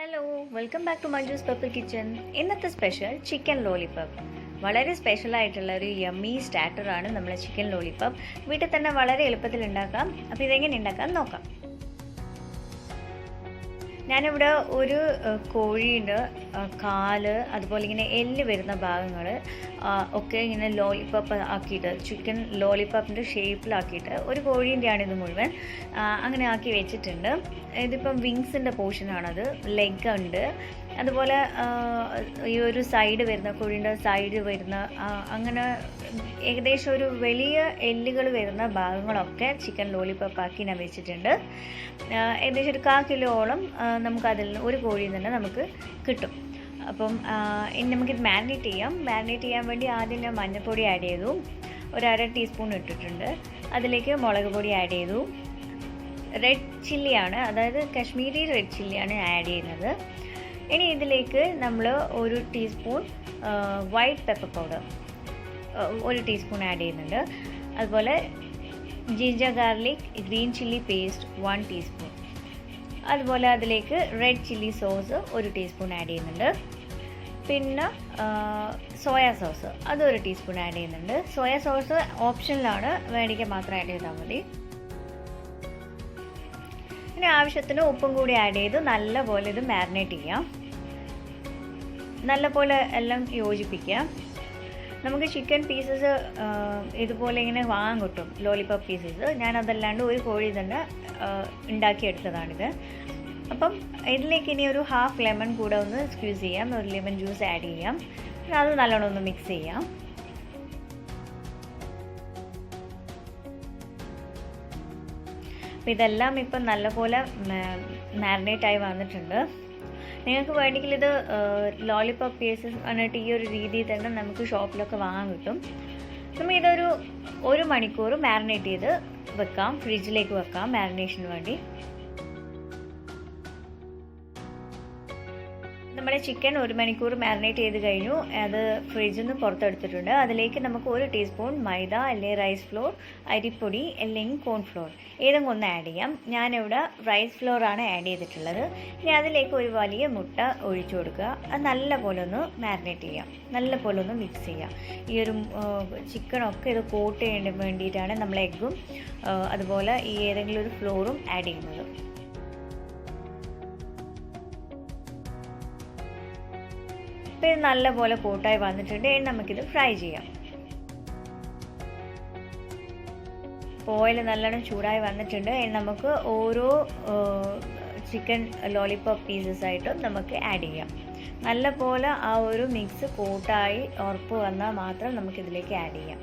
Hello welcome back to Manju's purple kitchen. ഇന്നത്തെ special chicken lollipop. വളരെ special ആയിട്ടുള്ള ഒരു യമ്മി സ്റ്റാർട്ടറാണ് നമ്മളെ ചിക്കൻ ലോലിപോപ്പ്. വീട്ടിൽ തന്നെ വളരെ എളുപ്പത്തിൽ ഉണ്ടാക്കാം. അപ്പോൾ ഇതെങ്ങനെ ഉണ്ടാക്കാം നോക്കാം. ഞാനിവിടെ ഒരു കോഴിയുടെ കാല്, അതുപോലെ ഇങ്ങനെ എല്ല് വരുന്ന ഭാഗങ്ങൾ ഒക്കെ ഇങ്ങനെ ലോലിപോപ്പ് ആക്കിയിട്ട്, ചിക്കൻ ലോലിപോപ്പിൻ്റെ ഷേപ്പിലാക്കിയിട്ട്, ഒരു കോഴീൻ്റെയാണ് ഇത് മുഴുവൻ, അങ്ങനെ ആക്കി വെച്ചിട്ടുണ്ട്. ഇതിപ്പം വിങ്സിൻ്റെ പോർഷനാണത്. ലെഗ് ഉണ്ട്, അതുപോലെ ഈ ഒരു സൈഡ് വരുന്ന കോഴീൻ്റെ സൈഡ് വരുന്ന അങ്ങനെ ഏകദേശം ഒരു വലിയ എല്ലുകൾ വരുന്ന ഭാഗങ്ങളൊക്കെ ചിക്കൻ ലോലിപോപ്പ് ആക്കി ഞാൻ വെച്ചിട്ടുണ്ട്. ഏകദേശം ഒരു 1/4 കിലോളം നമുക്കതിൽ നിന്ന് ഒരു കോഴിയിൽ തന്നെ നമുക്ക് കിട്ടും. അപ്പം ഇനി നമുക്കിത് മാരിനേറ്റ് ചെയ്യാൻ വേണ്ടി ആദ്യം ഞാൻ മഞ്ഞൾപ്പൊടി ആഡ് ചെയ്തു, ഒരു 1/2 ടീസ്പൂൺ ഇട്ടിട്ടുണ്ട്. അതിലേക്ക് മുളക് പൊടി ആഡ് ചെയ്തു. റെഡ് ചില്ലിയാണ്, അതായത് കശ്മീരി റെഡ് ചില്ലിയാണ് ആഡ് ചെയ്യുന്നത്. ഇനി ഇതിലേക്ക് നമ്മൾ 1 teaspoon white pepper powder 1 teaspoon add ചെയ്യുന്നുണ്ട്. അതുപോലെ ginger garlic green chilli paste 1 teaspoon. അതുപോലെ അതിലേക്ക് red chilli sauce 1 teaspoon add ചെയ്യുന്നുണ്ട്. പിന്നെ സോയ സോസ് അത് 1 ടീസ്പൂൺ ആഡ് ചെയ്യുന്നുണ്ട്. സോയ സോസ് ഓപ്ഷനിലാണ്, വേണമെങ്കിൽ മാത്രം ആഡ് ചെയ്താൽ മതി. പിന്നെ ആവശ്യത്തിന് ഉപ്പും കൂടി ആഡ് ചെയ്ത് നല്ലപോലെ ഇത് മാരിനേറ്റ് ചെയ്യാം. നല്ലപോലെ എല്ലാം യോജിപ്പിക്കുക. നമുക്ക് ചിക്കൻ പീസസ് ഇതുപോലെ ഇങ്ങനെ വാങ്ങാൻ കിട്ടും, ലോലിപോപ്പ് പീസസ്. ഞാനതല്ലാണ്ട് ഒരു കോഴി തന്നെ ഉണ്ടാക്കിയെടുത്തതാണിത്. അപ്പം ഇതിലേക്ക് ഇനി ഒരു 1/2 ലെമൺ കൂടെ ഒന്ന് സ്ക്വീസ് ചെയ്യാം, ഒരു ലെമൺ ജ്യൂസ് ആഡ് ചെയ്യാം. അത് നല്ലോണം ഒന്ന് മിക്സ് ചെയ്യാം. അപ്പോൾ ഇതെല്ലാം ഇപ്പം നല്ലപോലെ മാരിനേറ്റ് ആയി വന്നിട്ടുണ്ട്. നിങ്ങൾക്ക് വേണമെങ്കിൽ ഇത് ലോലിപോപ്പ് പീസസ് എന്നിട്ട് ഈ ഒരു രീതിയിൽ തന്നെ നമുക്ക് ഷോപ്പിലൊക്കെ വാങ്ങാൻ കിട്ടും. നമ്മൾ ഇതൊരു 1 മണിക്കൂർ മാരിനേറ്റ് ചെയ്ത് വെക്കാം, ഫ്രിഡ്ജിലേക്ക് വെക്കാം മാരിനേഷന് വേണ്ടി. നമ്മുടെ ചിക്കൻ 1 മണിക്കൂർ മാരിനേറ്റ് ചെയ്ത് കഴിഞ്ഞു. അത് ഫ്രിഡ്ജിൽ നിന്ന് പുറത്തെടുത്തിട്ടുണ്ട്. അതിലേക്ക് നമുക്ക് 1 ടീസ്പൂൺ മൈദ, അല്ലെങ്കിൽ റൈസ് ഫ്ലോർ, അരിപ്പൊടി, അല്ലെങ്കിൽ കോൺഫ്ലോർ ഏതെങ്കിലും ഒന്ന് ആഡ് ചെയ്യാം. ഞാനിവിടെ റൈസ് ഫ്ലോർ ആണ് ആഡ് ചെയ്തിട്ടുള്ളത്. ഇനി അതിലേക്ക് ഒരു വലിയ മുട്ട ഒഴിച്ചു കൊടുക്കുക. അത് നല്ലപോലെ ഒന്ന് മാരിനേറ്റ് ചെയ്യാം, നല്ലപോലെ ഒന്ന് മിക്സ് ചെയ്യാം. ഈ ഒരു ചിക്കനൊക്കെ ഇത് കോട്ട് ചെയ്യാൻ വേണ്ടിയിട്ടാണ് നമ്മൾ എഗ്ഗും അതുപോലെ ഈ ഏതെങ്കിലും ഒരു ഫ്ലോറും ആഡ് ചെയ്യുന്നത്. അപ്പോൾ ഇത് നല്ലപോലെ കോട്ടായി വന്നിട്ടുണ്ട്. ഇനി നമുക്കിത് ഫ്രൈ ചെയ്യാം. ഓയിൽ നല്ലോണം ചൂടായി വന്നിട്ടുണ്ട്. ഇനി നമുക്ക് ഓരോ ചിക്കൻ ലോലിപോപ്പ് പീസസ് ആയിട്ടും നമുക്ക് ആഡ് ചെയ്യാം. നല്ലപോലെ ആ ഒരു മിക്സ് കോട്ടായി ഉറപ്പ് വന്നാൽ മാത്രം നമുക്കിതിലേക്ക് ആഡ് ചെയ്യാം.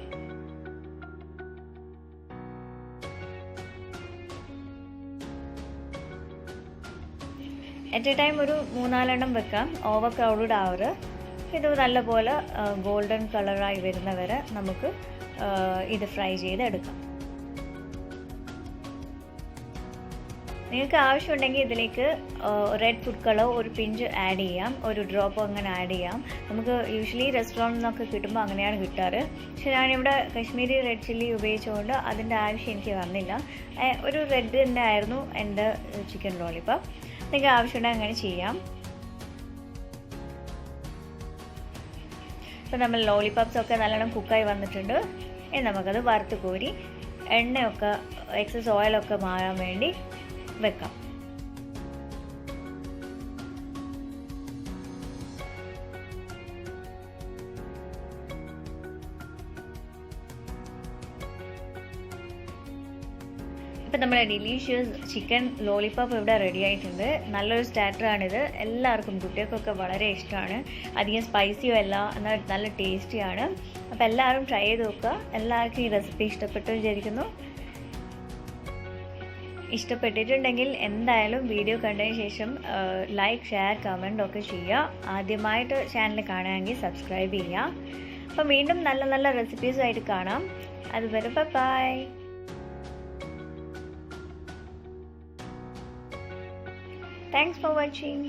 അറ്റ് എ ടൈം ഒരു 3-4 എണ്ണം വെക്കാം, ഓവർ ക്രൗഡഡ് ആവരുത്. ഇത് നല്ലപോലെ ഗോൾഡൻ കളറായി വരുന്നവരെ നമുക്ക് ഇത് ഫ്രൈ ചെയ്തെടുക്കാം. നിങ്ങൾക്ക് ആവശ്യമുണ്ടെങ്കിൽ ഇതിലേക്ക് റെഡ് ഫുഡ് കളർ ഒരു പിഞ്ച് ആഡ് ചെയ്യാം, ഒരു ഡ്രോപ്പ് അങ്ങനെ ആഡ് ചെയ്യാം. നമുക്ക് യൂഷ്വലി റെസ്റ്റോറൻറ്റിൽ നിന്നൊക്കെ കിട്ടുമ്പോൾ അങ്ങനെയാണ് കിട്ടാറ്. പക്ഷെ ഞാനിവിടെ കശ്മീരി റെഡ് ചില്ലി ഉപയോഗിച്ചുകൊണ്ട് അതിൻ്റെ ആവശ്യം എനിക്ക് വന്നില്ല. ഒരു റെഡ് തന്നെ ആയിരുന്നു എൻ്റെ ചിക്കൻ ലോലിപോപ്പ്. നിങ്ങൾക്ക് ആവശ്യമുണ്ടെങ്കിൽ അങ്ങനെ ചെയ്യാം. ഇപ്പം നമ്മൾ ലോലിപോപ്സ് ഒക്കെ നല്ലോണം കുക്കായി വന്നിട്ടുണ്ട്. ഇനി നമുക്കത് വറുത്ത് കോരി എണ്ണയൊക്കെ എക്സസ് ഓയിലൊക്കെ മാറാൻ വേണ്ടി വെക്കാം. ഇപ്പം നമ്മുടെ ഡിലീഷ്യസ് ചിക്കൻ ലോലിപോപ്പ് ഇവിടെ റെഡി ആയിട്ടുണ്ട്. നല്ലൊരു സ്റ്റാർട്ടറാണിത്. എല്ലാവർക്കും, കുട്ടികൾക്കൊക്കെ വളരെ ഇഷ്ടമാണ്. അധികം സ്പൈസിയോ അല്ല, എന്നാൽ നല്ല ടേസ്റ്റിയാണ്. അപ്പോൾ എല്ലാവരും ട്രൈ ചെയ്ത് നോക്കുക. എല്ലാവർക്കും ഈ റെസിപ്പി ഇഷ്ടപ്പെട്ടു വിചാരിക്കുന്നു. ഇഷ്ടപ്പെട്ടിട്ടുണ്ടെങ്കിൽ എന്തായാലും വീഡിയോ കണ്ടതിന് ശേഷം ലൈക്ക്, ഷെയർ, കമൻറ്റ് ഒക്കെ ചെയ്യുക. ആദ്യമായിട്ട് ചാനൽ കാണുകയാണെങ്കിൽ സബ്സ്ക്രൈബ് ചെയ്യുക. അപ്പോൾ വീണ്ടും നല്ല നല്ല റെസിപ്പീസുമായിട്ട് കാണാം. അതുവരെ ബൈ. Thanks for watching.